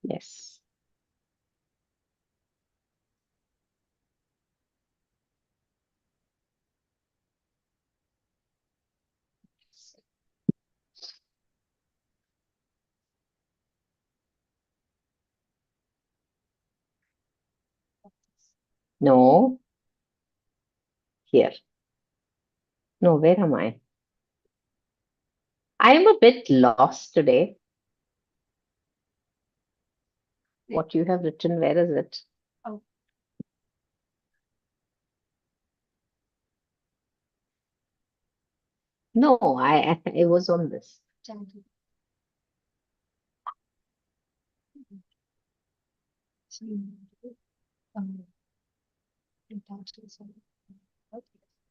Yes. No, here. No, where am I? I am a bit lost today. What you have written, where is it? Oh. No, I was on this.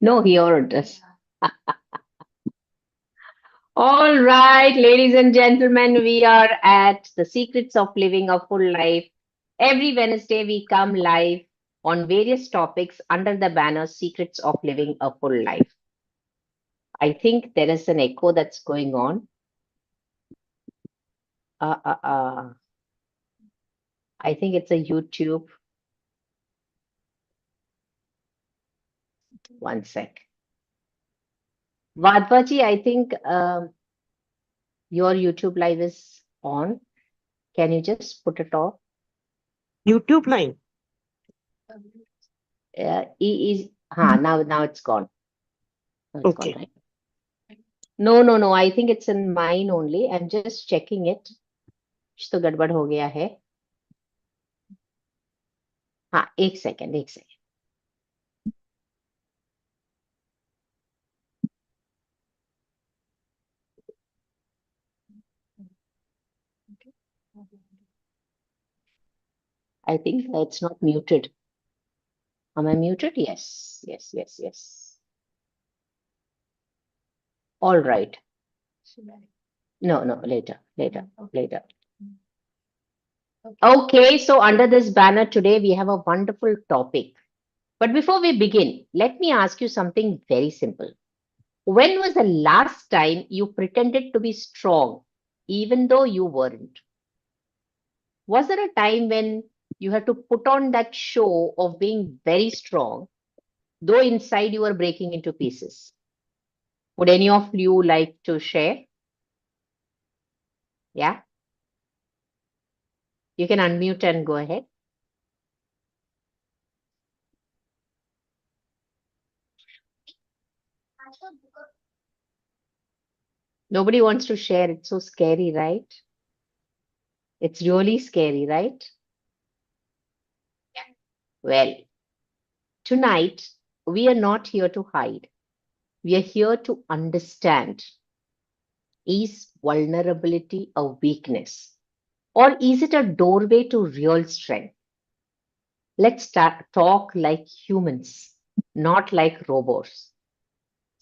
No, here it is. All right, ladies and gentlemen, we are at the Secrets of Living a Full Life. Every Wednesday, we come live on various topics under the banner Secrets of Living a Full Life. I think there is an echo that's going on. I think it's a YouTube. One sec. Vadvaji, I think your YouTube live is on. Can you just put it off? YouTube line. Now it's gone. Now it's Okay. gone, right? No. I think it's in mine only. I'm just checking it. कुछ तो गड़बड़ हो गया है. हाँ, एक second. I think it's not muted. Am I muted? Yes. All right. No, later. Okay, so under this banner today, we have a wonderful topic. But before we begin, let me ask you something very simple. When was the last time you pretended to be strong, even though you weren't? Was there a time when you had to put on that show of being very strong, though inside you were breaking into pieces? Would any of you like to share? Yeah? You can unmute and go ahead. Nobody wants to share. It's so scary, right? It's really scary, right? Well, tonight, we are not here to hide. We are here to understand. Is vulnerability a weakness? Or is it a doorway to real strength? Let's talk like humans, not like robots.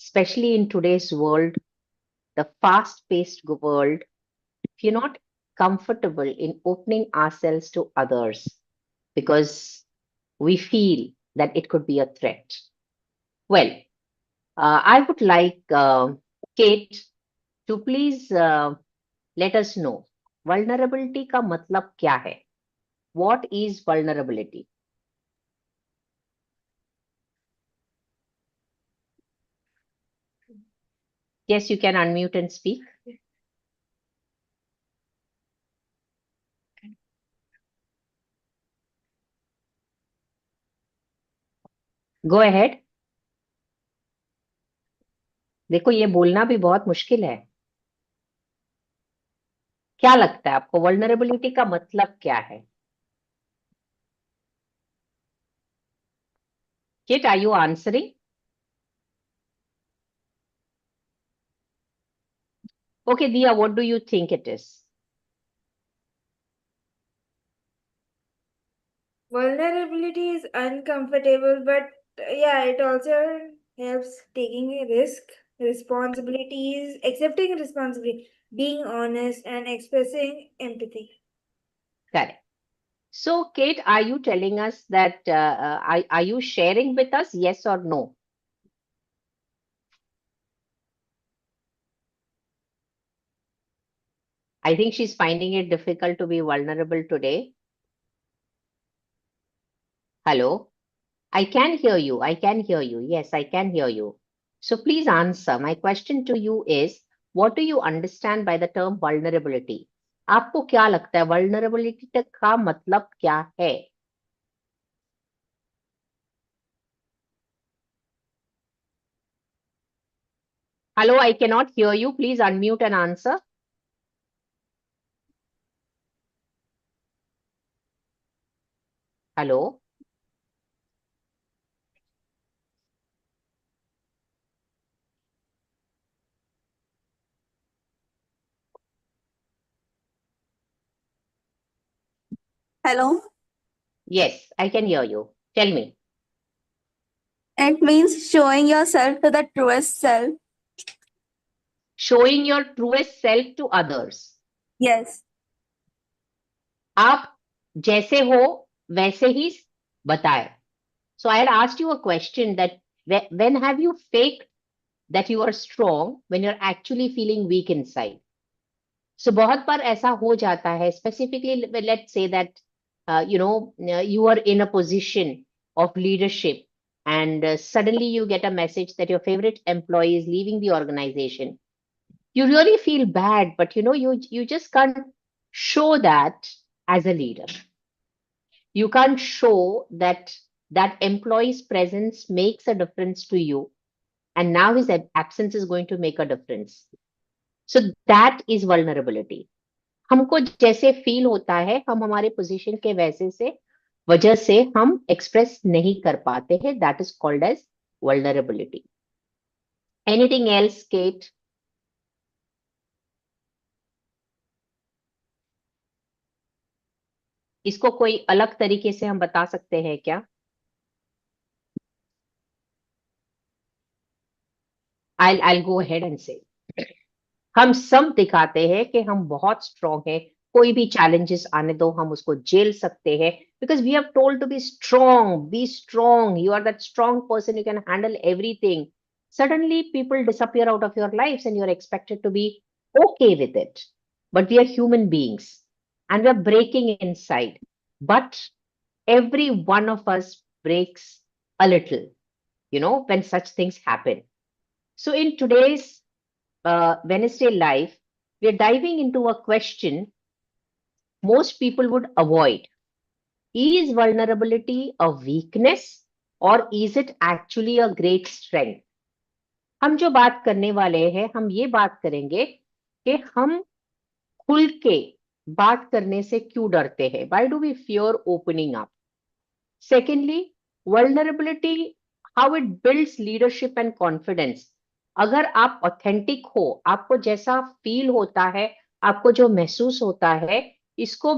Especially in today's world, the fast paced world, if you're not comfortable in opening ourselves to others because we feel that it could be a threat. Well, I would like Kate to please let us know vulnerability का मतलब क्या है? What is vulnerability? Yes, you can unmute and speak. Go ahead. देखो ये बोलना भी बहुत मुश्किल है. क्या लगता है आपको वल्नरेबिलिटी का मतलब क्या है? Kit, are you answering? Okay, Dia, what do you think it is? Vulnerability is uncomfortable, but yeah, it also helps taking a risk, responsibilities, accepting responsibility, being honest, and expressing empathy. Correct. So, Kate, are you telling us that, are you sharing with us, yes or no? I think she's finding it difficult to be vulnerable today. Hello? I can hear you. I can hear you. Yes, I can hear you. So please answer. My question to you is, what do you understand by the term vulnerability? आपको क्या लगता है vulnerability का मतलब क्या है? Hello, I cannot hear you. Please unmute and answer. Hello? Hello. Yes, I can hear you. Tell me. It means showing yourself to the truest self. Showing your truest self to others. Yes. आप जैसे हो वैसे ही बताए. So I had asked you a question that when have you faked that you are strong when you're actually feeling weak inside? So बहुत बार ऐसा हो जाता है, specifically let's say that you are in a position of leadership and suddenly you get a message that your favorite employee is leaving the organization. You really feel bad, but you just can't show that as a leader. You can't show that that employee's presence makes a difference to you, and now his absence is going to make a difference. So that is vulnerability. हमको जैसे feel होता है, हम हमारे position के वजह से हम एक्सप्रेस नहीं कर पाते हैं. That is called as vulnerability. Anything else, Kate? इसको कोई अलग तरीके से हम बता सकते हैं क्या? I'll go ahead and say. हम सब दिखाते हैं कि हम बहुत स्ट्रांग हैं, कोई भी चैलेंजेस आने दो हम उसको झेल सकते हैं, because we have told to be strong, you are that strong person, you can handle everything. Suddenly people disappear out of your lives and you're expected to be okay with it. But we are human beings and we're breaking inside. But every one of us breaks a little, when such things happen. So in today's Wednesday life, we are diving into a question most people would avoid. Is vulnerability a weakness or is it actually a great strength? हम जो बात करने वाले हैं, हम ये बात करेंगे कि हम खुल के बात करने से क्यों डरते हैं. Why do we fear opening up? Secondly, vulnerability, how it builds leadership and confidence. अगर आप ऑथेंटिक हो, आपको जैसा फील होता है, आपको जो महसूस होता है, इसको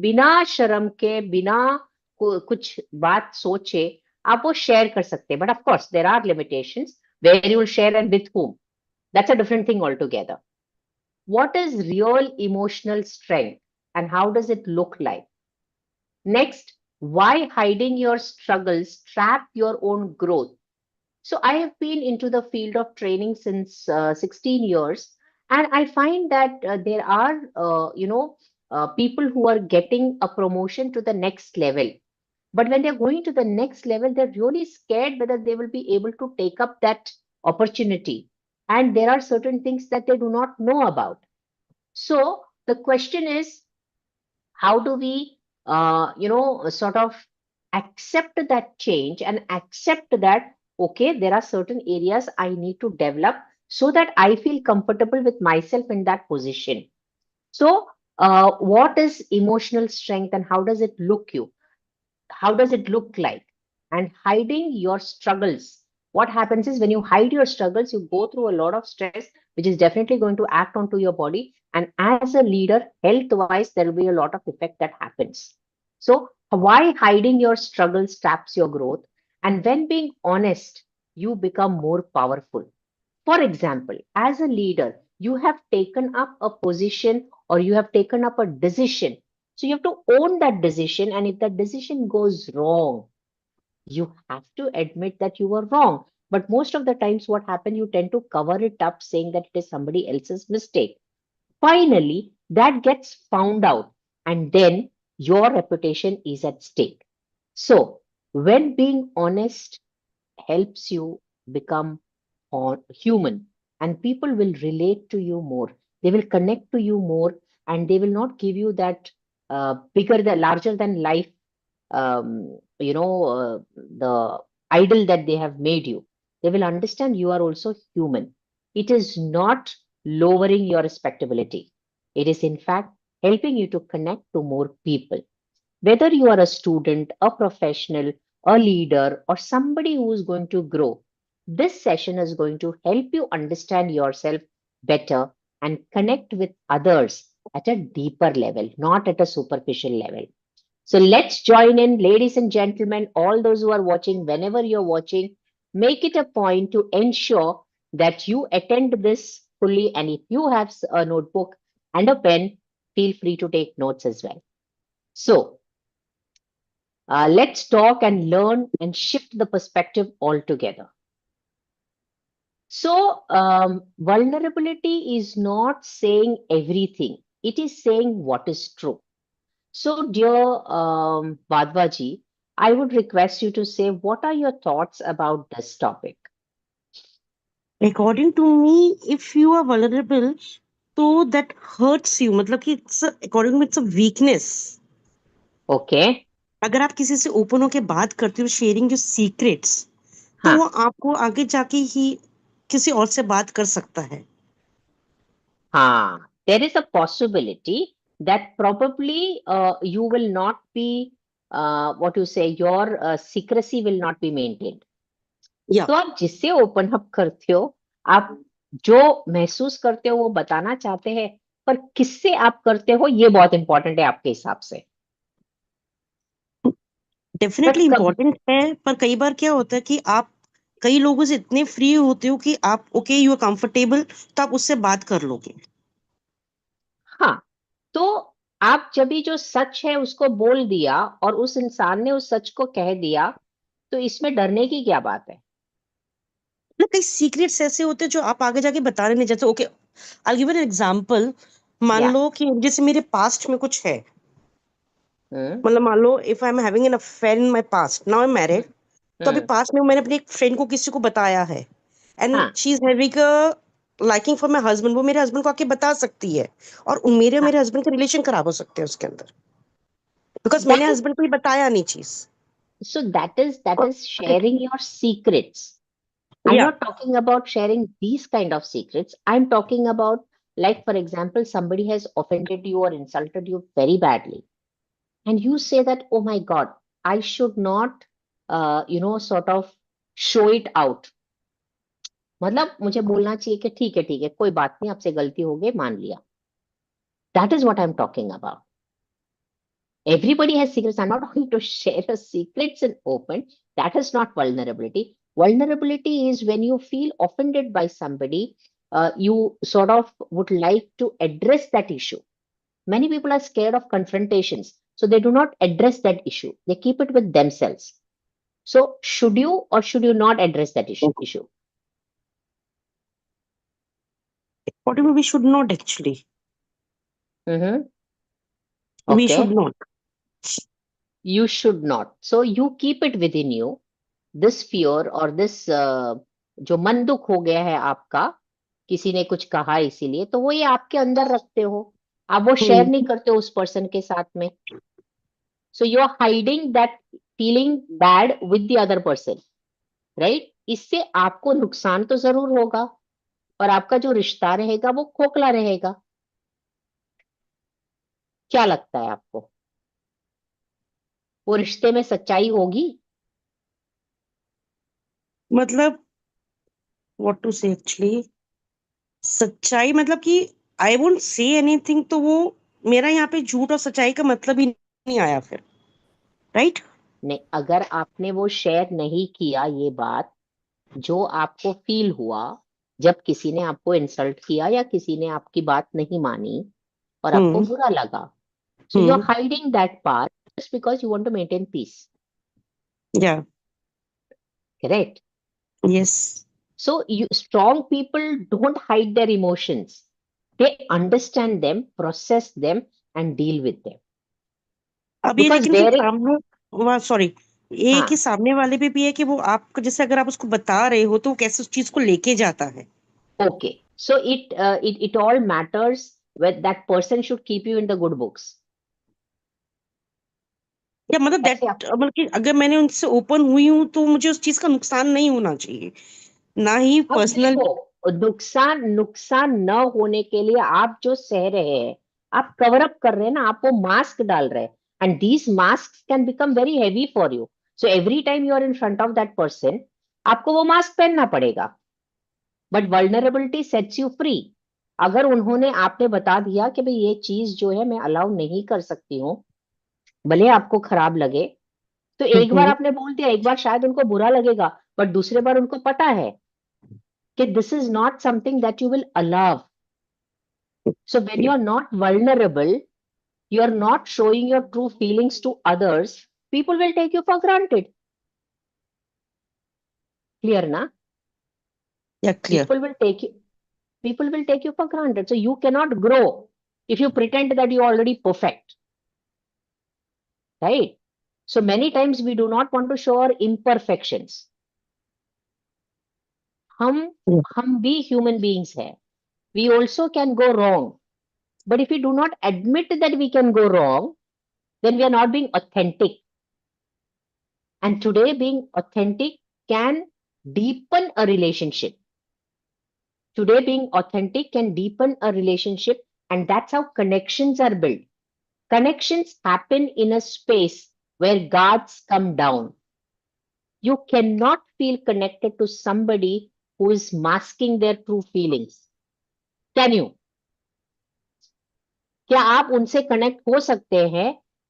बिना शर्म के, बिना कुछ बात सोचे आप वो शेयर कर सकते हैं. But of course there are limitations where you will share and with whom. That's a different thing altogether. What is real emotional strength and how does it look like? Next, why hiding your struggles trap your own growth? So I have been into the field of training since 16 years, and I find that there are, people who are getting a promotion to the next level. But when they're going to the next level, they're really scared whether they will be able to take up that opportunity. And there are certain things that they do not know about. So the question is, how do we, sort of accept that change and accept that, okay, there are certain areas I need to develop so that I feel comfortable with myself in that position. So, what is emotional strength and how does it look you? How does it look like? And hiding your struggles. What happens is when you hide your struggles, you go through a lot of stress, which is definitely going to act onto your body. And as a leader, health wise, there will be a lot of effect that happens. So, why hiding your struggles traps your growth? And when being honest, you become more powerful. For example, as a leader, you have taken up a position or you have taken up a decision. So you have to own that decision. And if that decision goes wrong, you have to admit that you were wrong. But most of the times, what happens, you tend to cover it up saying that it is somebody else's mistake. Finally, that gets found out, and then your reputation is at stake. So, when being honest helps you become human, and people will relate to you more, they will connect to you more, and they will not give you that larger than life, the idol that they have made you. They will understand you are also human. It is not lowering your respectability. It is, in fact, helping you to connect to more people. Whether you are a student, a professional, a leader, or somebody who is going to grow, this session is going to help you understand yourself better and connect with others at a deeper level, not at a superficial level. So let's join in, ladies and gentlemen, all those who are watching, whenever you're watching, make it a point to ensure that you attend this fully. And if you have a notebook and a pen, feel free to take notes as well. So let's talk and learn and shift the perspective altogether. So, vulnerability is not saying everything, it is saying what is true. So, dear Vadvaji, I would request you to say what are your thoughts about this topic? According to me, if you are vulnerable, so that hurts you. मतलब कि according to me, it's a weakness. Okay. अगर आप किसी से open होके बात करते हो, शेयरिंग योर सीक्रेट्स, तो वो हाँ आपको आगे जाके ही किसी और से बात कर सकता है. हाँ, there is a possibility that probably you will not be what you say, your secrecy will not be maintained. या तो आप जिससे ओपन अप करते हो, आप जो महसूस करते हो वो बताना चाहते हैं, पर किससे आप करते हो ये बहुत इंपॉर्टेंट है आपके हिसाब से. डेफिनेटली बट इम्पोर्टेंट है, पर कई बार क्या होता है कि आप कई लोगों से इतने फ्री होते हो कि आप ओके यू आर कंफर्टेबल, तो आप उससे बात कर लोगे. हाँ, तो आप जब भी जो सच है उसको बोल दिया और उस इंसान ने उस सच को कह दिया, तो इसमें डरने की क्या बात है? ना कई सीक्रेट्स ऐसे होते हैं जो आप आगे जाके बता रहे नहीं. जैसे okay, I give an example. मान या लो कि जैसे मेरे पास्ट में कुछ है, हम्म मतलब मान लो if I am having an affair in my past, now I am married. तो अभी हम्म पास्ट में मैंने अपनी एक फ्रेंड को किसी को बताया है, एंड हाँ she is having a liking for my husband. वो मेरे हस्बैंड को आके बता सकती है, और मेरे हाँ, मेरे हस्बैंड के रिलेशन खराब हो सकते हैं उसके अंदर, बिकॉज मैंने दैट इज हस्बैंड को ये बताया नहीं चीज. so that is sharing your secrets. I'm या not talking about sharing these kind of secrets. I'm talking about, like, for example, somebody has offended you or insulted you very badly. And you say that, oh my God, I should not, sort of show it out. मतलब मुझे बोलना चाहिए कि ठीक है, कोई बात नहीं, आपसे गलती हो गई, मान लिया. That is what I'm talking about. Everybody has secrets. I'm not going to share your secrets in open. That is not vulnerability. Vulnerability is when you feel offended by somebody, you sort of would like to address that issue. Many people are scared of confrontations, so they do not address that issue. They keep it with themselves. So, should you or should you not address that issue? What we should not actually. Mm-hmm. We should Okay. not. You should not. So, you keep it within you. This fear or this जो मन दुख हो गया है आपका, किसी ने कुछ कहा इसीलिए, तो वो ये आपके अंदर रखते हो, आप वो शेयर नहीं करते हो उस पर्सन के साथ में. So you are hiding that feeling bad with the other person, right? इससे आपको नुकसान तो जरूर होगा और आपका जो रिश्ता रहेगा वो खोखला रहेगा. क्या लगता है आपको, वो रिश्ते में सच्चाई होगी? मतलब व्हाट टू से एक्चुअली, सच्चाई मतलब कि आई वोंट से एनीथिंग, तो वो मेरा यहाँ पे झूठ और सच्चाई का मतलब ही नहीं आया फिर, राइट? नहीं, अगर आपने वो शेयर नहीं किया, ये बात जो आपको फील हुआ जब किसी ने आपको इंसल्ट किया या किसी ने आपकी बात नहीं मानी और आपको हम्म. बुरा लगा, so you are hmm. Hiding that part just because you want to maintain peace. Yeah. Correct? Yes. So you strong people don't hide their emotions. They understand them, process them, and deal with them. अब ये Because लेकिन फिर bearing, सामने sorry ये कि हाँ, सामने वाले पे भी है कि वो आप जैसे अगर आप उसको बता रहे हो तो वो कैसे उस चीज को लेके जाता है। okay. So it all matters whether that person should keep you in the good books. या मतलब ऐसे दैट मतलब कि अगर मैंने उनसे ओपन हुई हूँ तो मुझे उस चीज का नुकसान नहीं होना चाहिए, ना ही अब पर्सनल। देखो, नुकसान नुकसान न होने के लिए आप जो सह रहे हैं, आप कवर अप कर रहे हैं ना, आप वो मास्क डाल रहे हैं, and these mask can become very heavy for you. So every time you are in front of that person, आपको वो मास्क पहनना पड़ेगा. But vulnerability sets you free. अगर उन्होंने आपने बता दिया कि भाई ये चीज जो है मैं अलाउ नहीं कर सकती हूँ, भले आपको खराब लगे, तो एक बार आपने बोल दिया, एक बार शायद उनको बुरा लगेगा, बट दूसरे बार उनको पता है कि this is not something that you will allow. So when you are not vulnerable, you are not showing your true feelings to others, people will take you for granted. Clear, na? या clear. People will take you for granted. So you cannot grow if you pretend that you are already perfect. Right? So many times we do not want to show our imperfections. हम भी human beings हैं. We also can go wrong. But if we do not admit that we can go wrong, then we are not being authentic. And today, being authentic can deepen a relationship. Today, being authentic can deepen a relationship, and that's how connections are built. Connections happen in a space where guards come down. You cannot feel connected to somebody who is masking their true feelings. Can you? क्या आप उनसे connect हो सकते हैं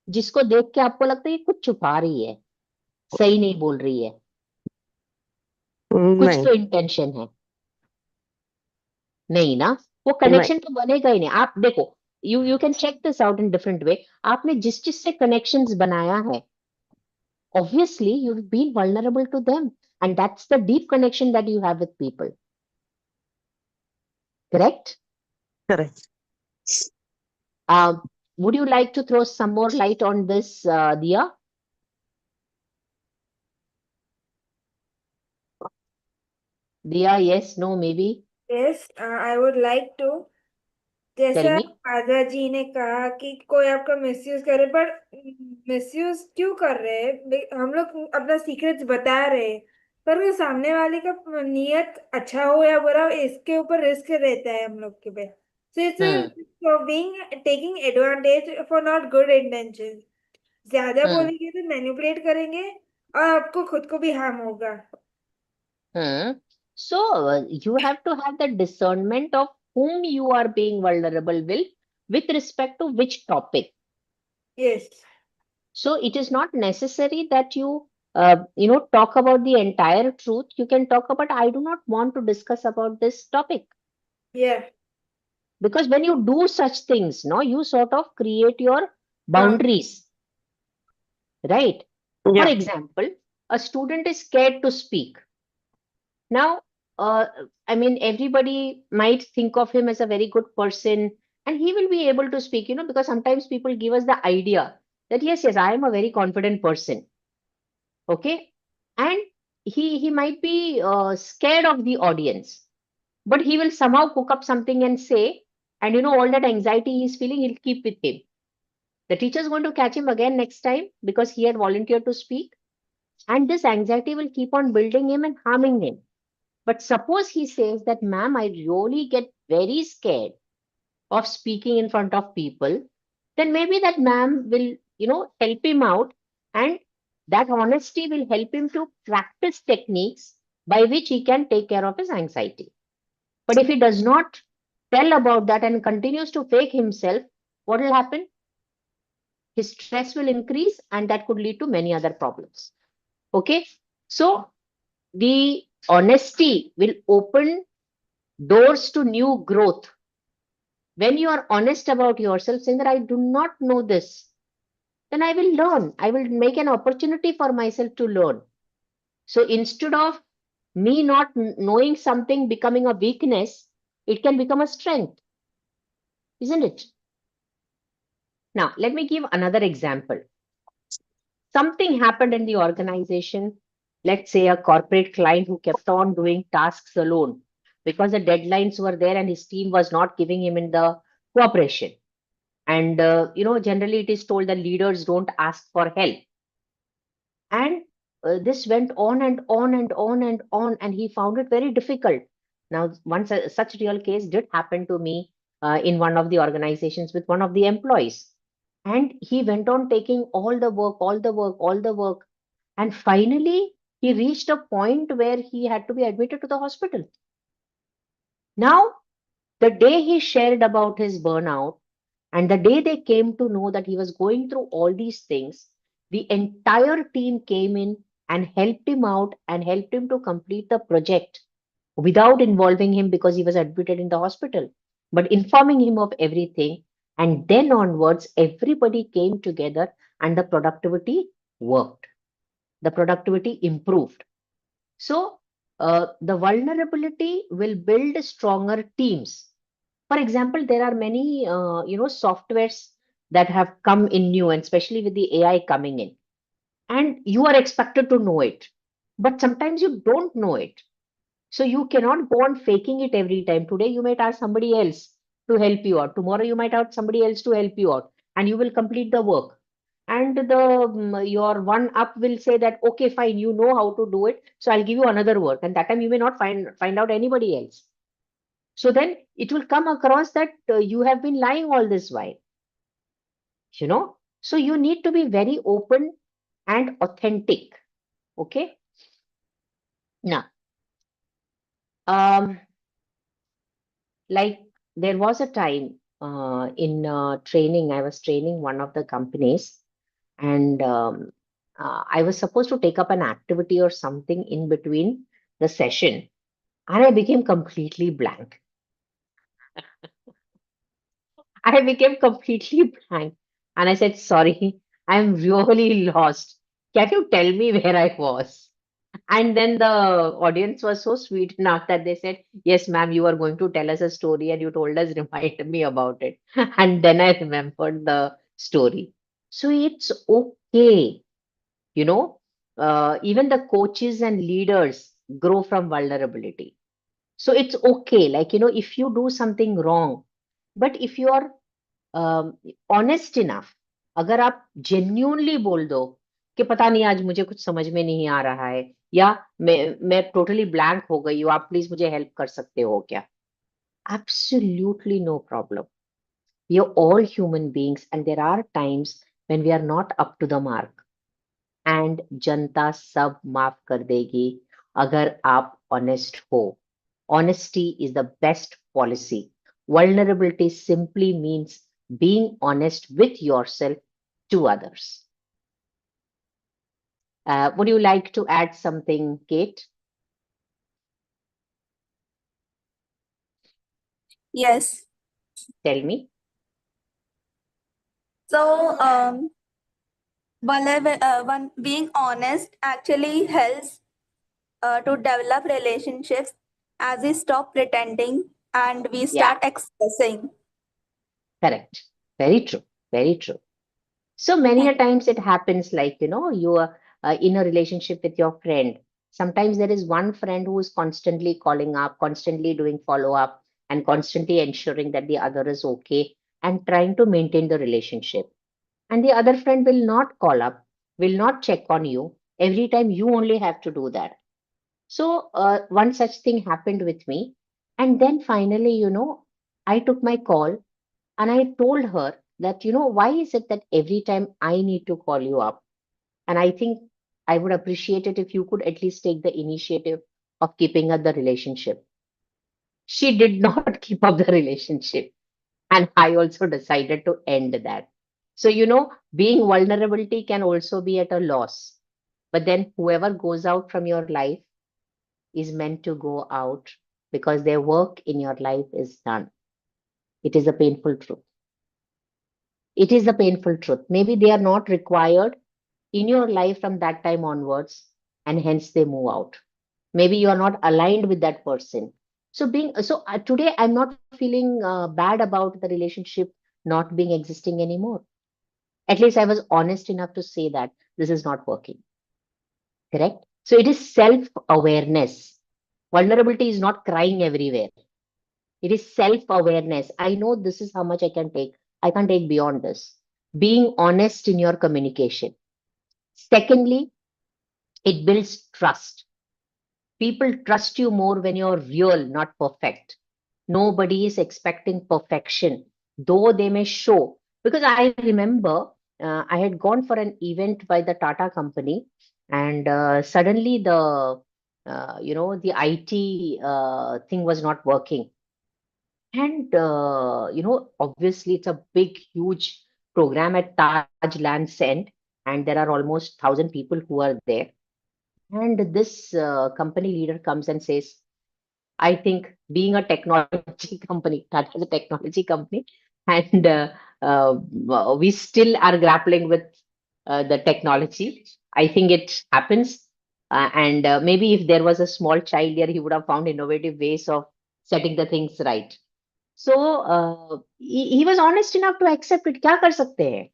जिसको देख के आपको लगता है कि कुछ छुपा रही है, सही नहीं बोल रही है, कुछ नहीं तो इंटेंशन है? नहीं ना, वो नहीं कनेक्शन तो बनेगा ही नहीं. आप देखो, you can check this out in different way. आपने जिस चीज से कनेक्शंस बनाया है, obviously you have been vulnerable to them, and that's the deep connection that you have with people. Correct? Correct. Would you like to throw some more light on this, Diya? Diya, yes, no, maybe? Yes, I would like to. Tell जैसा me. राजा जी ने कहा कि कोई आपका misuse करे, पर misuse क्यों कर रहे हैं? हम लोग अपना सीक्रेट्स बता रहे हैं, पर वो सामने वाले का नियत अच्छा हो या बुरा हो, इसके ऊपर रिस्क रहता है हम लोग के पे. So hmm. It's being taking advantage for not good intention. ज्यादा हम्म. बोलेंगे तो मैनिपुलेट करेंगे और आपको खुद को भी हार्म होगा. Hmm. So you have to have the discernment of whom you are being vulnerable with respect to which topic. Yes. So it is not necessary that you talk about the entire truth. You can talk about, I do not want to discuss about this topic. या. Because when you do such things, no, you sort of create your boundaries, right? For या example, a student is scared to speak. Now, I mean, everybody might think of him as a very good person, and he will be able to speak, because sometimes people give us the idea that, yes, I am a very confident person. Okay. And he might be scared of the audience, but he will somehow cook up something and say, and all that anxiety he's feeling, he'll keep with him. The teacher is going to catch him again next time because he had volunteered to speak. And this anxiety will keep on building him and harming him. But suppose he says that, ma'am, I really get very scared of speaking in front of people, then maybe that ma'am will, help him out. And that honesty will help him to practice techniques by which he can take care of his anxiety. But if he does not tell about that and continues to fake himself, what will happen? His stress will increase and that could lead to many other problems. Okay. So the honesty will open doors to new growth. When you are honest about yourself, saying that I do not know this, then I will learn. I will make an opportunity for myself to learn. So instead of me not knowing something becoming a weakness, it can become a strength. isn't it? Now, let me give another example. Something happened in the organization. Let's say a corporate client who kept on doing tasks alone because the deadlines were there and his team was not giving him in the cooperation. And generally it is told that leaders don't ask for help. And this went on and on and on and on, and he found it very difficult. Now, once such real case did happen to me in one of the organizations with one of the employees. And he went on taking all the work, all the work, all the work. And finally, he reached a point where he had to be admitted to the hospital. Now, the day he shared about his burnout, and the day they came to know that he was going through all these things, the entire team came in and helped him out and helped him to complete the project without involving him because he was admitted in the hospital, but informing him of everything. And then onwards, everybody came together and the productivity worked. The productivity improved. So, the vulnerability will build stronger teams. For example, there are many, softwares that have come in new, and especially with the AI coming in, and you are expected to know it, but sometimes you don't know it. So you cannot go on faking it every time. Today you might ask somebody else to help you out. Tomorrow you might ask somebody else to help you out, and you will complete the work. And your one up will say that, okay, fine, you know how to do it, so I'll give you another work, and that time you may not find out anybody else. So then it will come across that you have been lying all this while, you know. So you need to be very open and authentic. Okay. Now, like there was a time in training, I was training one of the companies, and I was supposed to take up an activity or something in between the session, and I became completely blank. I became completely blank. And I said, sorry, I'm really lost. Can you tell me where I was? And then the audience was so sweet enough that they said, yes, ma'am, you are going to tell us a story and you told us, remind me about it. And then I remembered the story. So it's okay. Even the coaches and leaders grow from vulnerability. So it's okay. Like, if you do something wrong, but if you are honest enough, अगर आप genuinely बोल दो कि पता नहीं आज मुझे कुछ समझ में नहीं आ रहा है, या मैं टोटली ब्लैंक हो गई हूँ, आप प्लीज मुझे हेल्प कर सकते हो क्या? Absolutely no problem. We are all human beings and there are times when we are not up to the mark, and जनता सब माफ कर देगी अगर आप honest हो. Honesty is the best policy. Vulnerability simply means being honest with yourself to others. Would you like to add something, Kate? Yes. Tell me. So, being honest actually helps to develop relationships as we stop pretending and we Yeah, start expressing. correct. Very true. Very true. So many a Thank times it happens like, you are in a relationship with your friend. Sometimes there is one friend who is constantly calling up, constantly doing follow up, and constantly ensuring that the other is okay and trying to maintain the relationship. And the other friend will not call up, will not check on you. Every time you only have to do that. So one such thing happened with me. And then finally, I took my call and I told her that, why is it that every time I need to call you up? And I think I would appreciate it if you could at least take the initiative of keeping up the relationship. She did not keep up the relationship. And I also decided to end that. So, being vulnerability can also be at a loss. But then whoever goes out from your life is meant to go out because their work in your life is done. It is a painful truth. It is a painful truth. Maybe they are not required in your life from that time onwards, and hence they move out. Maybe you are not aligned with that person. So today I'm not feeling bad about the relationship not being existing anymore. At least I was honest enough to say that this is not working. Correct? So it is self-awareness. Vulnerability is not crying everywhere. It is self-awareness. I know this is how much I can take. I can't take beyond this. Being honest in your communication. Secondly, it builds trust. People trust you more when you're real, not perfect. Nobody is expecting perfection, though they may show. Because I remember I had gone for an event by the Tata company, and suddenly the IT thing was not working. And obviously it's a big, huge program at Taj Lands End, and there are almost 1,000 people who are there. And this company leader comes and says, I think being a technology company, Tata is a technology company, and we still are grappling with the technology. I think it happens. And maybe if there was a small child here, he would have found innovative ways of setting the things right. So he was honest enough to accept it. क्या कर सकते हैं?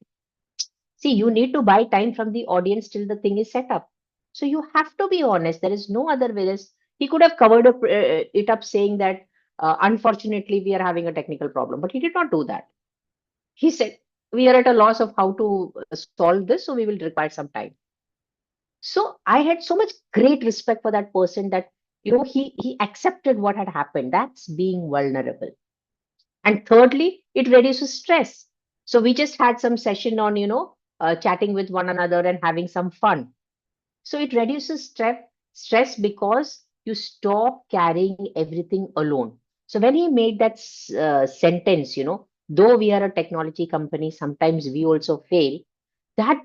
See, you need to buy time from the audience till the thing is set up. So you have to be honest. There is no other way. He could have covered it up saying that, unfortunately, we are having a technical problem, but he did not do that. He said, we are at a loss of how to solve this, so we will require some time. So I had so much great respect for that person that, he accepted what had happened. That's being vulnerable. And thirdly, it reduces stress. So we just had some session on, chatting with one another and having some fun. So it reduces stress because you stop carrying everything alone. So when he made that sentence, though we are a technology company, sometimes we also fail, that,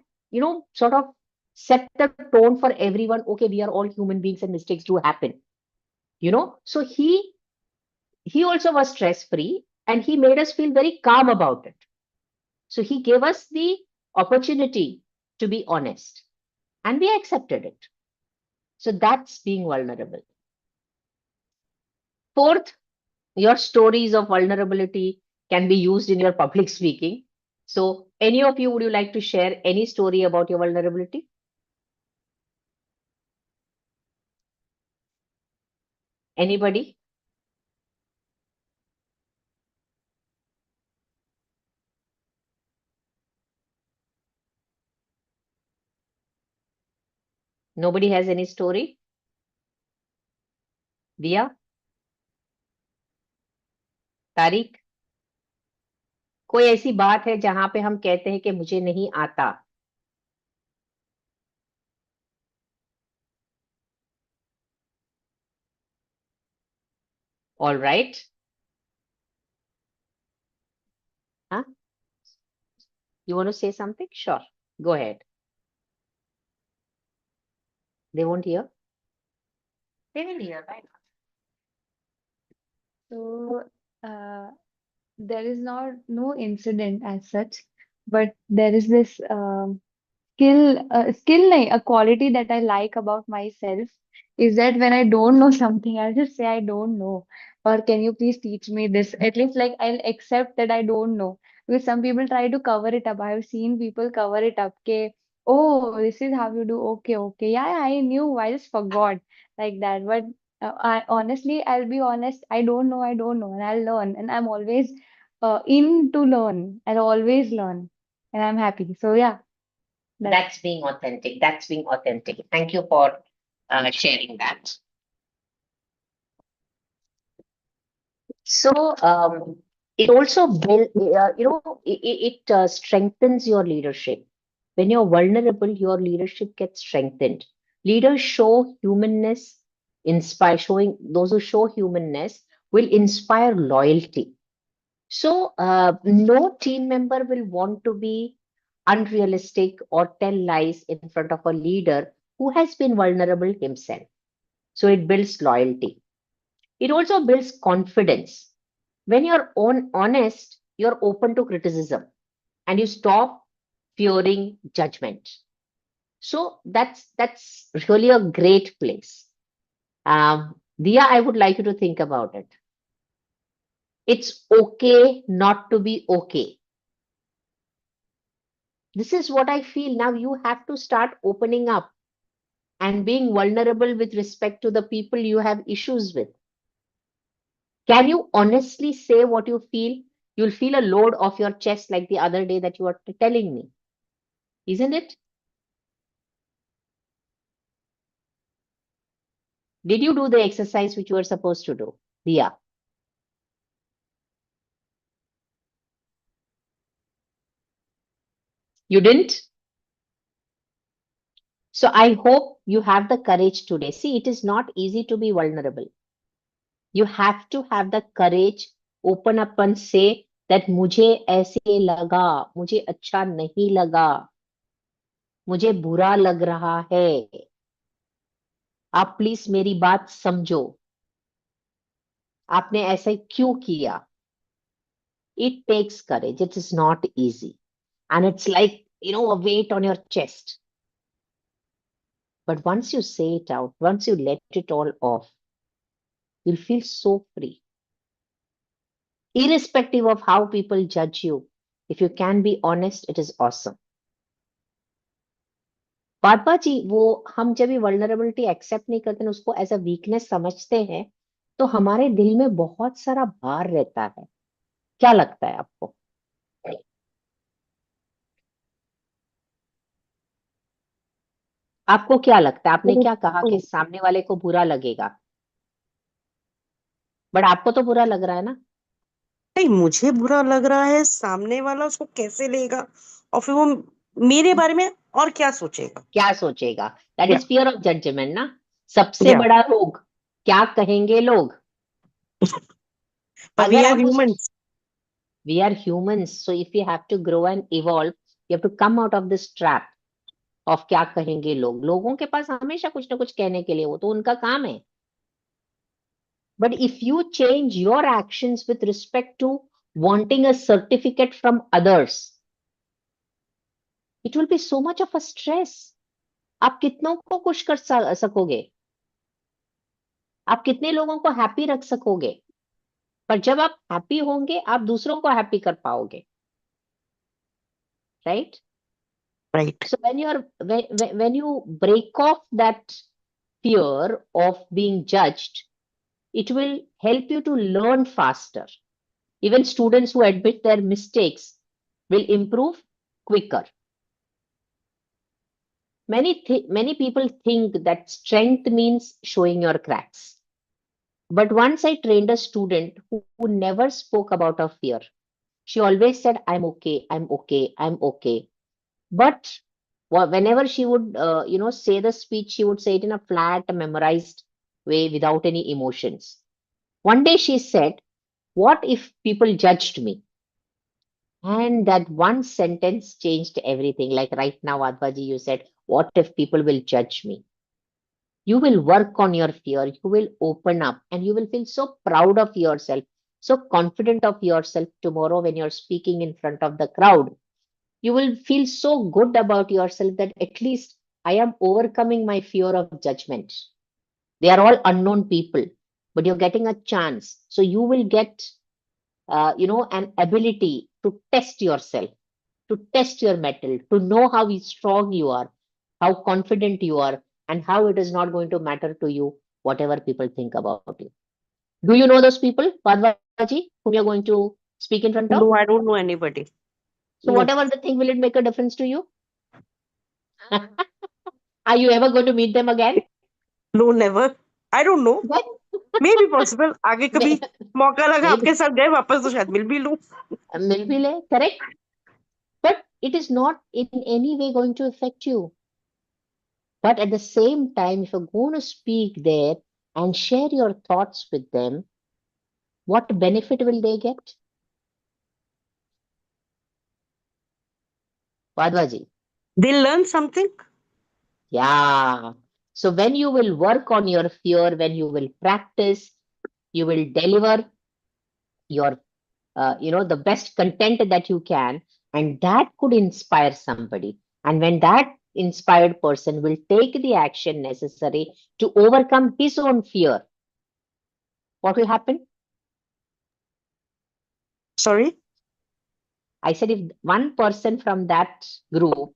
sort of set the tone for everyone. Okay, we are all human beings and mistakes do happen. So he also was stress free, and he made us feel very calm about it. So he gave us the opportunity to be honest, and we accepted it. So that's being vulnerable. Fourth, your stories of vulnerability can be used in your public speaking. So any of you, would you like to share any story about your vulnerability? Anybody? Nobody has any story? Dia? Tariq? कोई ऐसी बात है जहां पे हम कहते हैं कि मुझे नहीं आता? All right. Huh? You want to say something? Sure. Go ahead. They won't hear? They will hear, right? So, there is not no incident as such, but there is this skill, nahi, a quality that I like about myself is that when I don't know something, I'll just say I don't know, or can you please teach me this? At least like I'll accept that I don't know. Because some people try to cover it up. I have seen people cover it up. Okay, oh, this is how you do. Okay, okay, yeah, yeah, I knew. I just forgot like that. But I honestly, I'll be honest. I don't know, and I'll learn. And I'm always in to learn. I'll always learn, and I'm happy. So yeah. That's being authentic. That's being authentic. Thank you for sharing that. So it also it strengthens your leadership. When you're vulnerable, your leadership gets strengthened. Leaders show humanness, showing those who show humanness will inspire loyalty. So no team member will want to be unrealistic or tell lies in front of a leader who has been vulnerable himself. So it builds loyalty. It also builds confidence. When you're honest, you're open to criticism and you stop fearing judgment. So that's really a great place. Dia, I would like you to think about it. It's okay not to be okay. This is what I feel. Now you have to start opening up and being vulnerable with respect to the people you have issues with. Can you honestly say what you feel? You'll feel a load off your chest like the other day that you were telling me. Isn't it? Did you do the exercise which you were supposed to do? Dia. You didn't? So I hope you have the courage today. See, it is not easy to be vulnerable. You have to have the courage, open up and say that मुझे ऐसे लगा, मुझे अच्छा नहीं लगा, मुझे बुरा लग रहा है. आप प्लीज मेरी बात समझो. आपने ऐसे क्यों किया? It takes courage. It is not easy. And it's like, a weight on your chest. But once you say it out, once you let it all off, you'll feel so free. Irrespective of how people judge you, if you can be honest, it is awesome. पापा जी, वो हम जब ये vulnerability accept नहीं करते ना, उसको as a weakness समझते हैं, तो हमारे दिल में बहुत सारा भार रहता है. क्या लगता है आपको? आपको क्या लगता है? आपने क्या कहा कि सामने वाले को बुरा लगेगा, बट आपको तो बुरा लग रहा है ना. नहीं, मुझे बुरा लग रहा है, सामने वाला उसको कैसे लेगा और फिर वो मेरे बारे में और क्या सोचेगा. क्या सोचेगा? दैट या इज फियर ऑफ जजमेंट ना. सबसे या बड़ा रोग, क्या कहेंगे लोग. वी अगर आर आप उस humans. We are humans, so if you have to grow and evolve, you have to come out of this trap of क्या कहेंगे लोग. लोगों के पास हमेशा कुछ ना कुछ कहने के लिए, वो तो उनका काम है. But if you change your actions with respect to wanting a certificate from others, it will be so much of a stress. आप कितनों को खुश कर सकोगे? आप कितने लोगों को हैप्पी रख सकोगे? पर जब आप हैप्पी होंगे, आप दूसरों को हैप्पी कर पाओगे. Right? Right. So when you break off that fear of being judged, it will help you to learn faster. Even students who admit their mistakes will improve quicker. Many people think that strength means showing your cracks. But once I trained a student who never spoke about her fear. She always said, I'm okay, I'm okay, I'm okay. But whenever she would, say the speech, she would say it in a flat, memorized way without any emotions. One day she said, what if people judged me? And that one sentence changed everything. Like right now, Advaji, you said, what if people will judge me? You will work on your fear, you will open up, and you will feel so proud of yourself, so confident of yourself tomorrow when you're speaking in front of the crowd. You will feel so good about yourself that at least I am overcoming my fear of judgment. They are all unknown people, but you're getting a chance. So you will get, an ability to test yourself, to test your mettle, to know how strong you are, how confident you are, and how it is not going to matter to you whatever people think about you. Do you know those people, Padvaji, whom you're going to speak in front of? No, I don't know anybody. So No. whatever the thing, will it make a difference to you? Are you ever going to meet them again? No, never. I don't know. Then Maybe possible. आगे कभी मौका लगा maybe आपके साथ गए वापस तो शायद मिल भी लूं. maybe correct, but it is not in any way going to affect you. But at the same time, if you're going to speak there and share your thoughts with them, what benefit will they get? Padvaji. They'll learn something. Yeah. So when you will work on your fear, when you will practice, you will deliver your, the best content that you can, and that could inspire somebody. And when that inspired person will take the action necessary to overcome his own fear, what will happen? Sorry. I said if one person from that group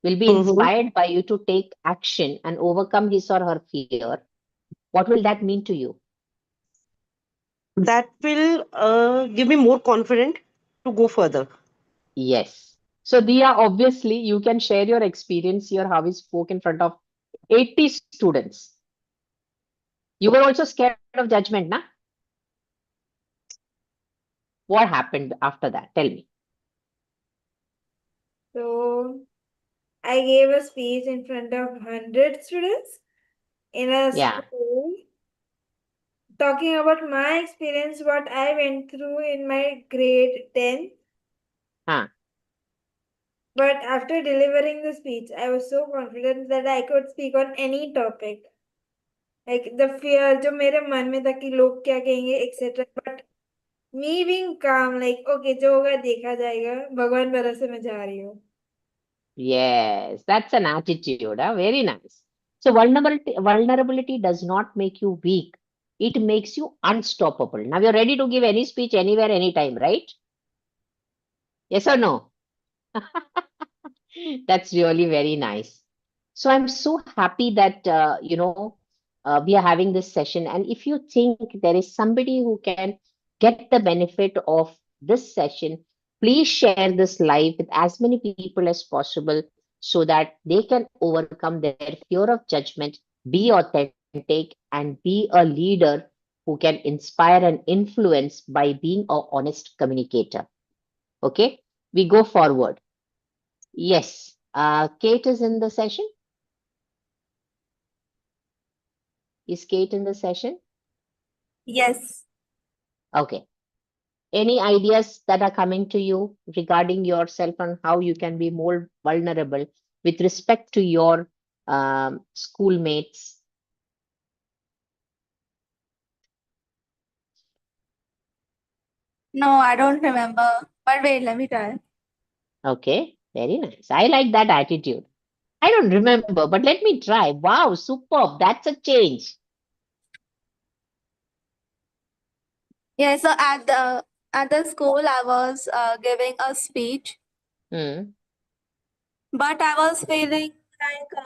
will be Mm-hmm. inspired by you to take action and overcome his or her fear, what will that mean to you? That will give me more confidence to go further. Yes. So, Dia, obviously, you can share your experience here, how you spoke in front of 80 students. You were also scared of judgment, na? What happened after that? Tell me. So I gave a speech in front of 100 students in a Yeah. school talking about my experience, what I went through in my grade 10. Huh. But after delivering the speech, I was so confident that I could speak on any topic. Like the fear जो मेरे मन में था कि लोग क्या कहेंगे etc. But me being calm, like okay, जो होगा देखा जाएगा, भगवान भरोसे मैं जा रही हूँ. Yes, that's an attitude. Huh? Very nice. So, vulnerability does not make you weak. It makes you unstoppable. Now, you're ready to give any speech anywhere, anytime, right? Yes or no? That's really very nice. So I'm so happy that we are having this session. And if you think there is somebody who can get the benefit of this session, please share this live with as many people as possible so that they can overcome their fear of judgment, be authentic, and be a leader who can inspire and influence by being an honest communicator. Okay, we go forward. Yes. Kate is in the session. Is Kate in the session? Yes. Okay. Any ideas that are coming to you regarding yourself and how you can be more vulnerable with respect to your schoolmates? No, I don't remember. But wait, let me try. Okay. Very nice. I like that attitude. I don't remember, but let me try. Wow, superb. That's a change. Yeah, so at the school I was giving a speech, Hmm. but I was feeling like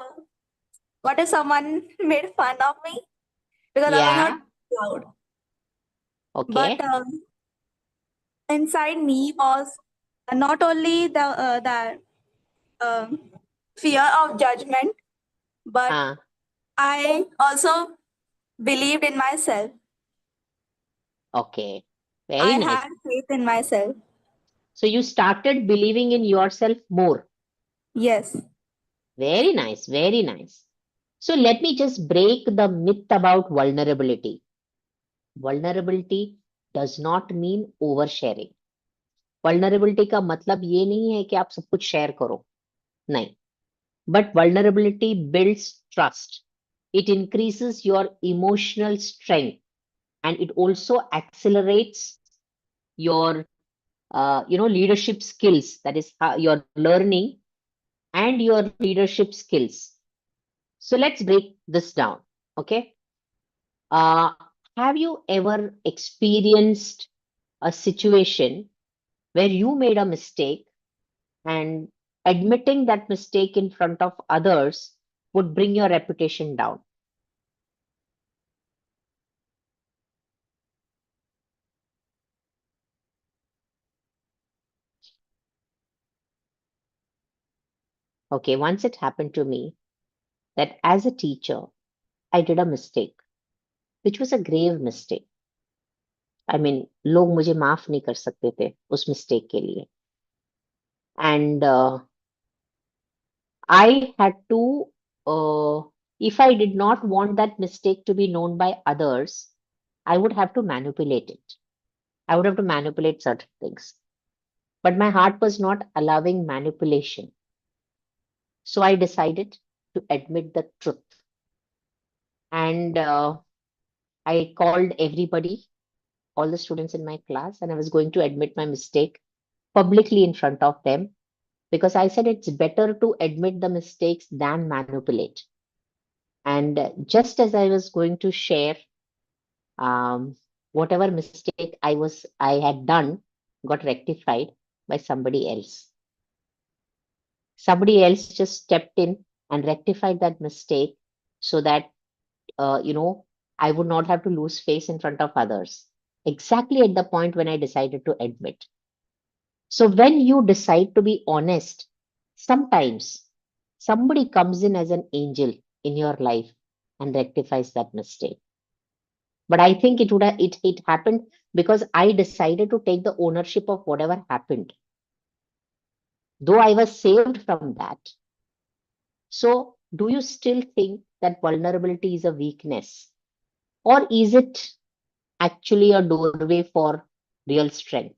what if someone made fun of me because I was not Yeah. loud. But Okay. inside me was not only the um fear of judgment, but Uh, I also believed in myself. okay. I Very nice. had faith in myself. So you started believing in yourself more. Yes. Very nice, very nice. So let me just break the myth about vulnerability. Vulnerability does not mean oversharing. Vulnerability का मतलब ये नहीं है कि आप सब कुछ share करो, नहीं. But vulnerability builds trust. It increases your emotional strength, and it also accelerates your, leadership skills. That is your learning and your leadership skills. So let's break this down. Okay. Uh, have you ever experienced a situation where you made a mistake and admitting that mistake in front of others would bring your reputation down? Okay, once it happened to me that as a teacher, I did a mistake, which was a grave mistake. I mean, लोग मुझे माफ नहीं कर सकते थे उस mistake के लिए. And I had to, if I did not want that mistake to be known by others, I would have to manipulate it. I would have to manipulate certain things. But my heart was not allowing manipulation. So I decided to admit the truth. And I called everybody, all the students in my class, and I was going to admit my mistake publicly in front of them because I said it's better to admit the mistakes than manipulate. And just as I was going to share whatever mistake I had done got rectified by somebody else. Somebody else just stepped in and rectified that mistake so that, I would not have to lose face in front of others. Exactly at the point when I decided to admit. So when you decide to be honest, sometimes somebody comes in as an angel in your life and rectifies that mistake. But I think it happened because I decided to take the ownership of whatever happened. Though I was saved from that. So do you still think that vulnerability is a weakness? Or is it actually a doorway for real strength?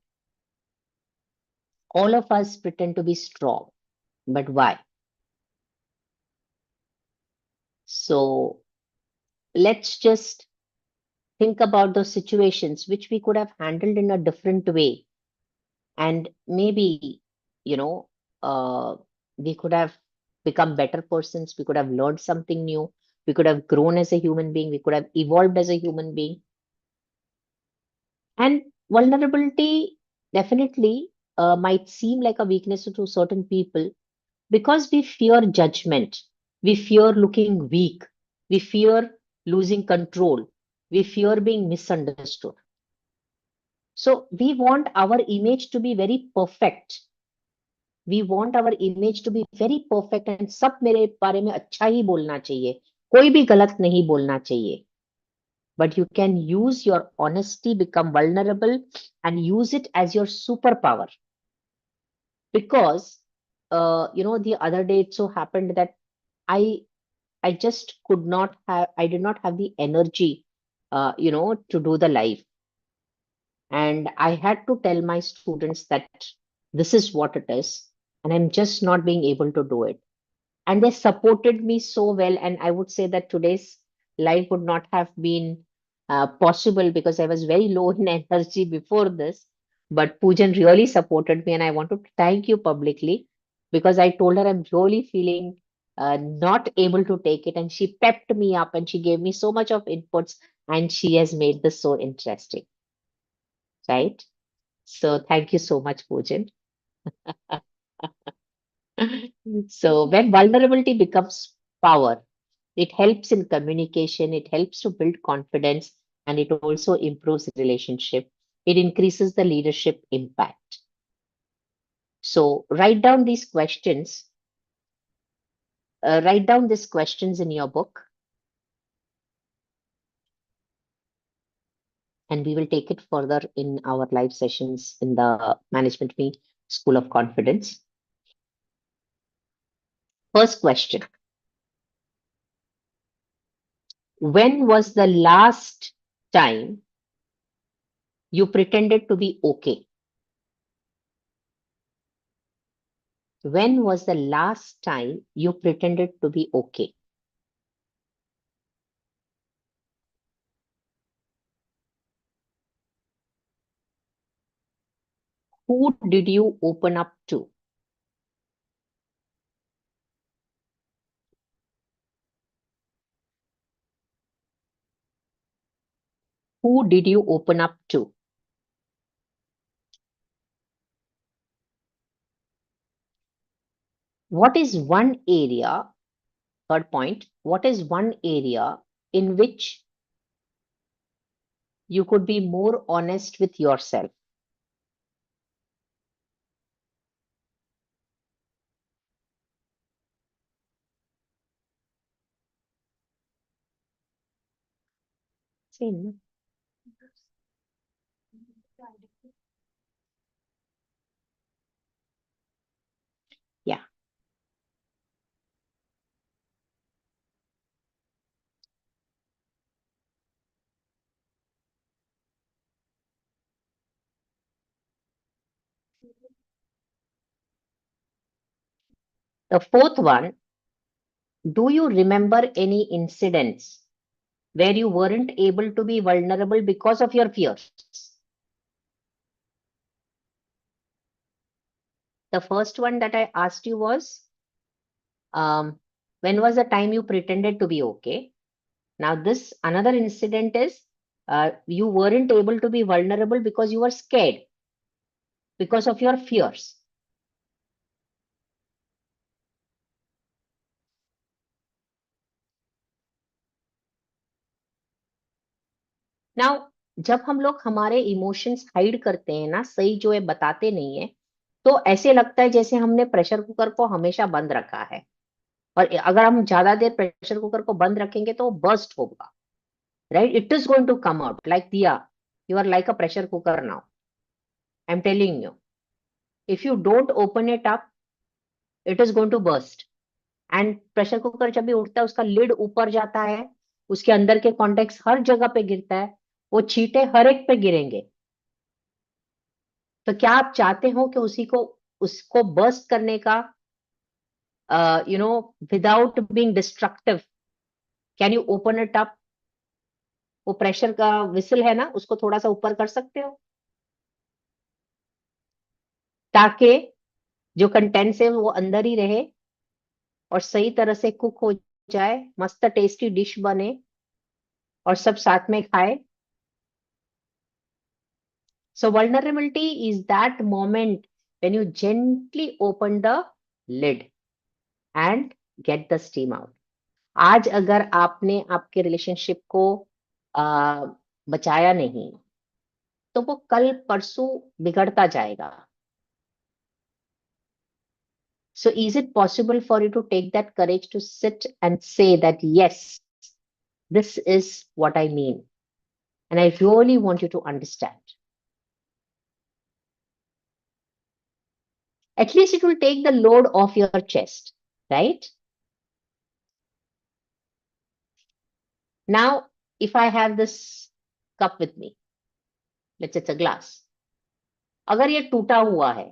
All of us pretend to be strong, but why? So let's just think about those situations which we could have handled in a different way. And maybe, you know, uh, we could have become better persons. We could have learned something new. We could have grown as a human being. We could have evolved as a human being. And vulnerability definitely might seem like a weakness to certain people because we fear judgment. We fear looking weak. We fear losing control. We fear being misunderstood. So we want our image to be very perfect. We want our image to be very perfect and सब मेरे बारे में अच्छा ही बोलना चाहिए. कोई भी गलत नहीं बोलना चाहिए. But you can use your honesty, become vulnerable, and use it as your superpower. Because, the other day it so happened that I I just I did not have the energy, to do the live. And I had to tell my students that this is what it is, and I'm just not being able to do it. And they supported me so well. And I would say that today's life would not have been possible because I was very low in energy before this. But Poojan really supported me, and I want to thank you publicly because I told her I'm really feeling not able to take it, and she pepped me up and she gave me so much of inputs, and she has made this so interesting, right? So thank you so much, Poojan. So when vulnerability becomes power, it helps in communication, it helps to build confidence, and it also improves relationship. It increases the leadership impact. So write down these questions in your book, and we will take it further in our live sessions in the Management Me School of Confidence. First question. When was the last time you pretended to be okay? When was the last time you pretended to be okay? Who did you open up to? Who did you open up to? What is one area, third point, what is one area in which you could be more honest with yourself? Same. Yeah. The fourth one, do you remember any incidents where you weren't able to be vulnerable because of your fears? The first one that I asked you was, when was the time you pretended to be okay? Now, this another incident is You weren't able to be vulnerable because you were scared, because of your fears. Now, जब हम लोग हमारे emotions hide करते हैं ना, सही जो है बताते नहीं है, तो ऐसे लगता है जैसे हमने प्रेशर कुकर को हमेशा बंद रखा है, और अगर हम ज्यादा देर प्रेशर कुकर को बंद रखेंगे तो वो बर्स्ट होगा, right? It is going to come out like दिया, you are like a pressure cooker now, I am telling you, if you don't open it up, it is going to burst. And pressure cooker जब भी उठता है, उसका lid ऊपर जाता है, उसके अंदर के कॉन्टेक्ट हर जगह पे गिरता है, वो छींटे हर एक पे गिरेंगे. तो क्या आप चाहते हो कि उसको बर्स्ट करने का, without being destructive, can you open it up? वो प्रेशर का विसल है ना, उसको थोड़ा सा ऊपर कर सकते हो, ताकि जो कंटेंट्स है वो अंदर ही रहे और सही तरह से कुक हो जाए, मस्त टेस्टी डिश बने और सब साथ में खाए. So vulnerability is that moment when you gently open the lid and get the steam out. आज अगर आपने आपके रिलेशनशिप को बचाया नहीं, तो वो कल परसों बिगड़ता जाएगा. So is it possible for you to take that courage to sit and say that, yes, this is what I mean, and I really want you to understand. At least it will take the load off your chest, right? Now, if I have this cup with me, let's say it's a glass. अगर ये टूटा हुआ है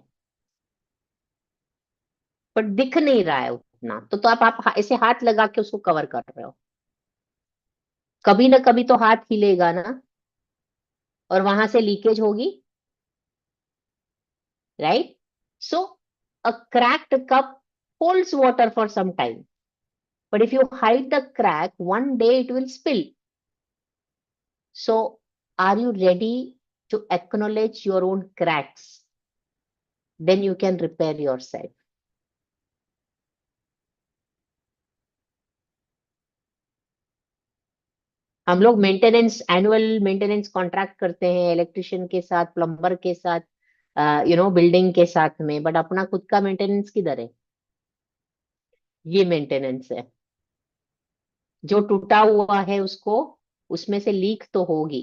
पर दिख नहीं रहा है उतना, तो आप ऐसे हाथ लगा के उसको कवर कर रहे हो. कभी ना कभी तो हाथ हिलेगा ना, और वहां से लीकेज होगी, right? So a cracked cup holds water for some time, but if you hide the crack, one day it will spill. So are you ready to acknowledge your own cracks? Then you can repair yourself. हम लोग annual maintenance contract करते हैं electrician के साथ, plumber के साथ, building के साथ में, बट अपना खुद का मेंटेनेंस किधर है? ये मेंटेनेंस है. जो टूटा हुआ है उसमें से लीक तो होगी,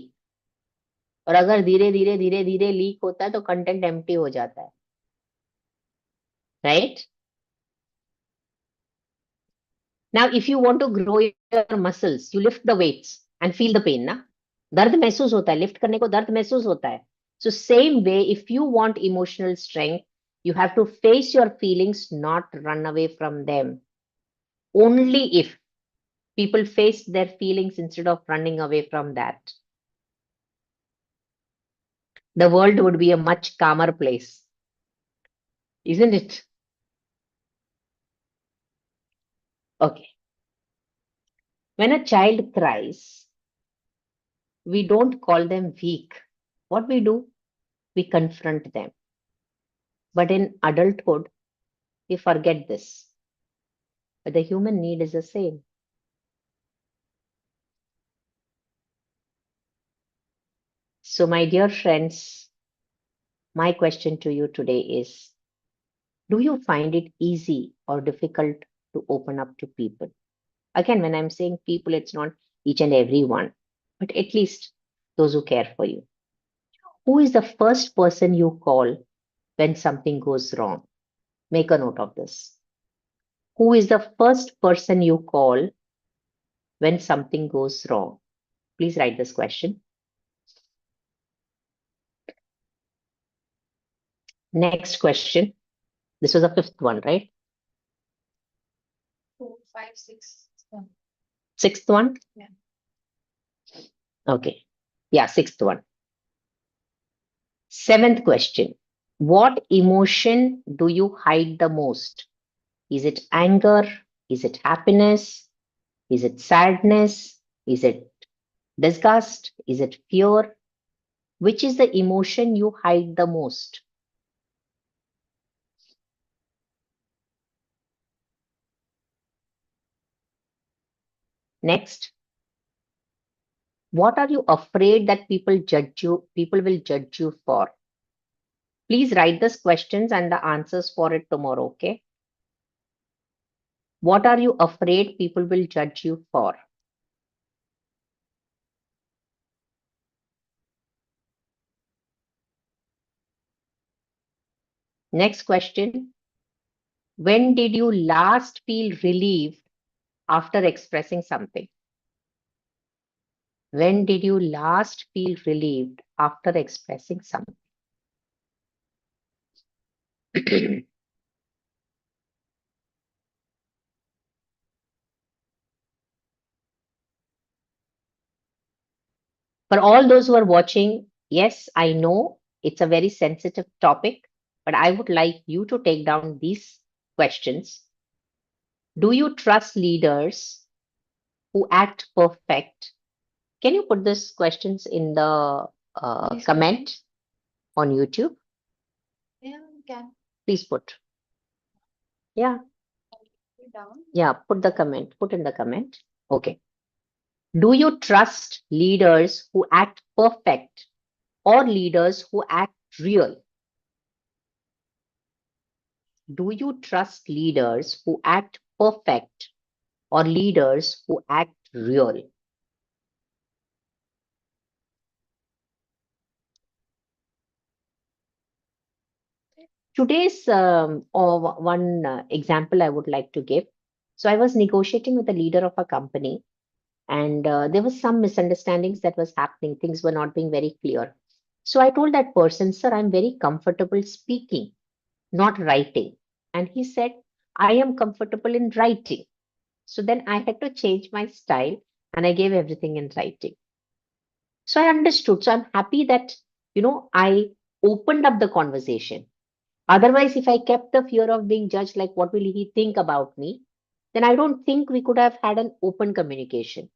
और अगर धीरे धीरे धीरे धीरे लीक होता है तो कंटेंट एम्प्टी हो जाता है, right? Now if you want to grow your muscles, you lift the weights and feel the pain ना. दर्द महसूस होता है, लिफ्ट करने को दर्द महसूस होता है. So same way, if you want emotional strength, you have to face your feelings, not run away from them. Only if people face their feelings instead of running away from that, the world would be a much calmer place, isn't it? Okay. When a child cries, we don't call them weak. What we do? We confront them. But in adulthood, we forget this. But the human need is the same. So, my dear friends, my question to you today is, do you find it easy or difficult to open up to people? Again, when I'm saying people, it's not each and every one, but at least those who care for you. Who is the first person you call when something goes wrong? Make a note of this. Who is the first person you call when something goes wrong? Please write this question. Next question. This was the fifth one, right? 4, 5, 6. Sixth one? Yeah. Okay. Yeah, sixth one. Seventh question. What emotion do you hide the most? Is it anger? Is it happiness? Is it sadness? Is it Disgust? Is it fear? Which is the emotion you hide the most? Next, what are you afraid that people will judge you for? Please write these questions and the answers for it tomorrow, okay? What are you afraid people will judge you for? Next question. When did you last feel relieved after expressing something? When did you last feel relieved after expressing something? For all those who are watching, yes, I know it's a very sensitive topic, but I would like you to take down these questions. Do you trust leaders who act perfect? Can you put these questions in the Please. comment on YouTube? Yeah, can Please put. Yeah, put it down. yeah, put the comment. Put in the comment. Okay. Do you trust leaders who act perfect or leaders who act real? Do you trust leaders who act perfect or leaders who act real? Today's one example I would like to give. So I was negotiating with the leader of a company, and there was some misunderstandings that was happening. Things were not being very clear. So I told that person, sir, I'm very comfortable speaking, not writing. And he said, I am comfortable in writing. So then I had to change my style and I gave everything in writing. So I understood. So I'm happy that, I opened up the conversation. Otherwise, if I kept the fear of being judged, like what will he think about me, then I don't think we could have had an open communication.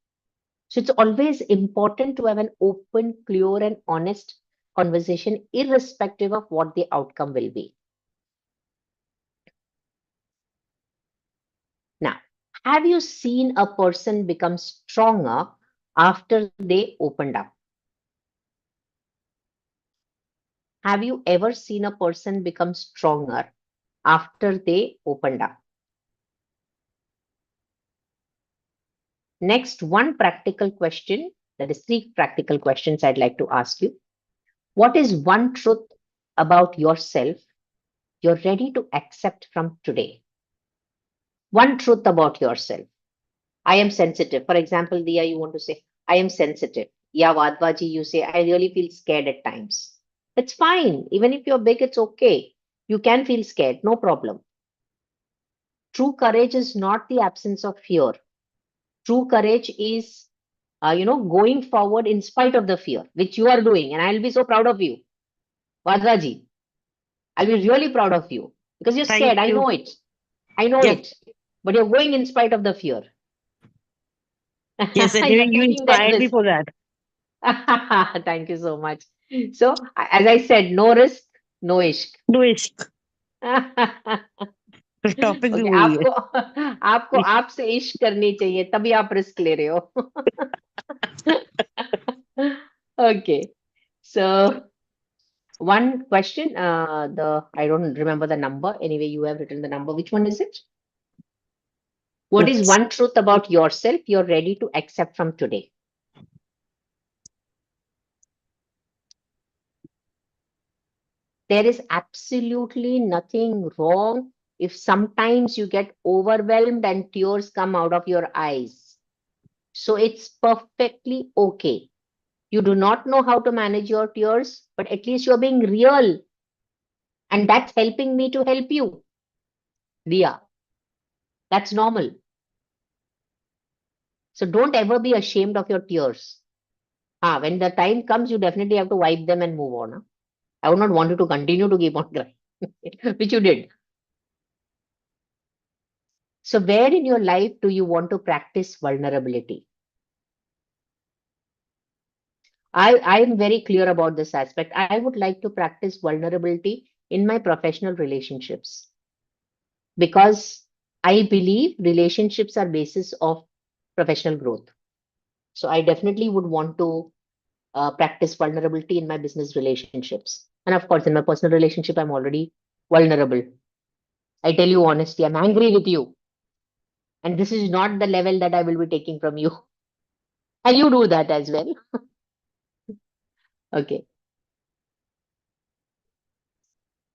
So it's always important to have an open, clear, and honest conversation, irrespective of what the outcome will be. Now, have you seen a person become stronger after they opened up? Have you ever seen a person become stronger after they opened up? Next, one practical question, that is 3 practical questions I'd like to ask you. What is one truth about yourself you're ready to accept from today? One truth about yourself. I am sensitive. For example, Dia, you want to say, I am sensitive. Yeah, Vadvaji, you say, I really feel scared at times. It's fine. Even if you're big, it's okay. You can feel scared, no problem. True courage is not the absence of fear. True courage is, going forward in spite of the fear, which you are doing. And I'll be so proud of you. Vadvaji, I'll be really proud of you because you're Thank scared. I you. know it. I know Yes, it. But you're going in spite of the fear. yes, You're anyway, you taking that inspired me risk. for that. Thank you so much. So, as I said, no risk, no ishq. No ishq, topic भी okay वही है. आपको आपको आपसे इश्क करनी चाहिए तभी आप रिस्क ले रहे हो. Okay, so one question, I don't remember the number. Anyway, you have written the number. Which one is it? What is Yes. one truth about yourself you're ready to accept from today? There is absolutely nothing wrong if sometimes you get overwhelmed and tears come out of your eyes. So it's perfectly okay. You do not know how to manage your tears, but at least you're being real. And that's helping me to help you. Dia, that's normal. So don't ever be ashamed of your tears. When the time comes, you definitely have to wipe them and move on. I would not want you to continue to keep on crying, which you did. So where in your life do you want to practice vulnerability? I'm very clear about this aspect. I would like to practice vulnerability in my professional relationships because I believe relationships are basis of professional growth. So I definitely would want to practice vulnerability in my business relationships. And of course, in my personal relationship, I'm already vulnerable. I tell you honestly, I'm angry with you. And this is not the level that I will be taking from you. And you do that as well. Okay.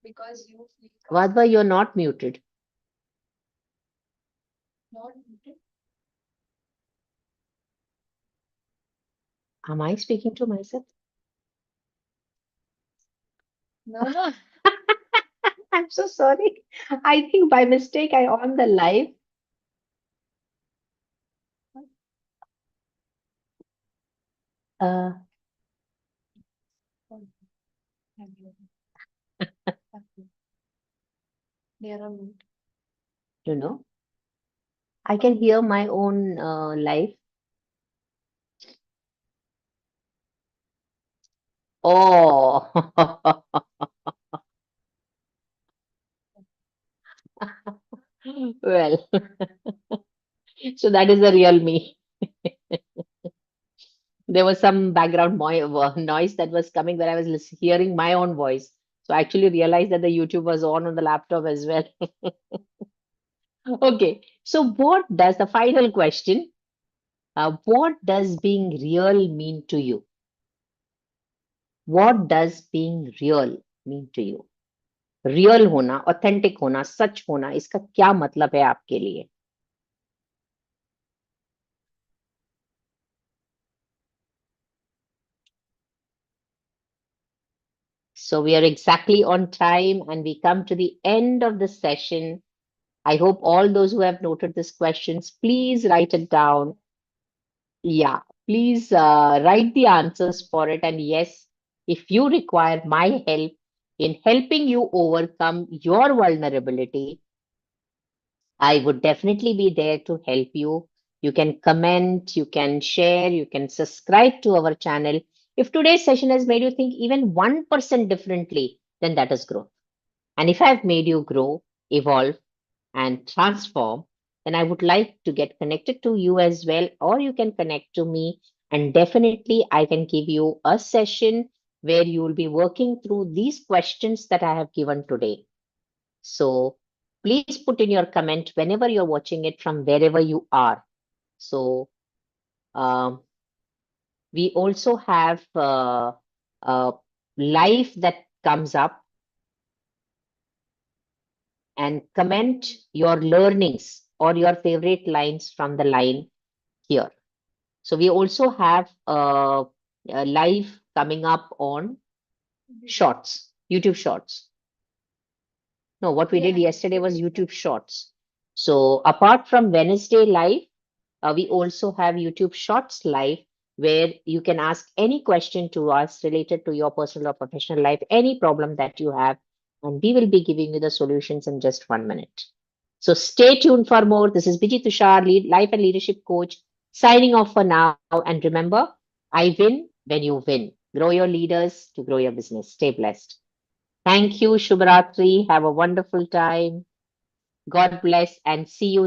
Because you feel Vadva, you're not muted. not muted. Am I speaking to myself? No, no. I'm so sorry. I think by mistake I on the live. Uh, They are on mute. you know, I can hear my own live. Oh, well, so that is the real me. There was some background noise that was coming where I was hearing my own voice. So I actually realized that the YouTube was on the laptop as well. Okay, so what does the final question? What does being real mean to you? What does being real mean to you? Real होना, authentic होना, सच होना, इसका क्या मतलब है आपके लिए? So we are exactly on time and we come to the end of the session. I hope all those who have noted these questions, please write it down. Yeah, please write the answers for it. And yes, if you require my help in helping you overcome your vulnerability, I would definitely be there to help you. You can comment, you can share, you can subscribe to our channel. If today's session has made you think even 1% differently, then that is growth. And if I've made you grow, evolve, and transform, then I would like to get connected to you as well, or you can connect to me. And definitely, I can give you a session where you will be working through these questions that I have given today. So please put in your comment whenever you're watching it from wherever you are. So um, we also have live that comes up, and comment your learnings or your favorite lines from the line here. So we also have a live coming up on shorts, YouTube shorts. No, what we did Yeah, yesterday was YouTube shorts. So apart from Wednesday live, we also have YouTube Shorts live where you can ask any question to us related to your personal or professional life, any problem that you have, and we will be giving you the solutions in just 1 minute. So stay tuned for more. This is Biji Tushar, Life and Leadership Coach, signing off for now. And remember, I win when you win. Grow your leaders to grow your business. Stay blessed. Thank you, Shubhratri. Have a wonderful time. God bless and see you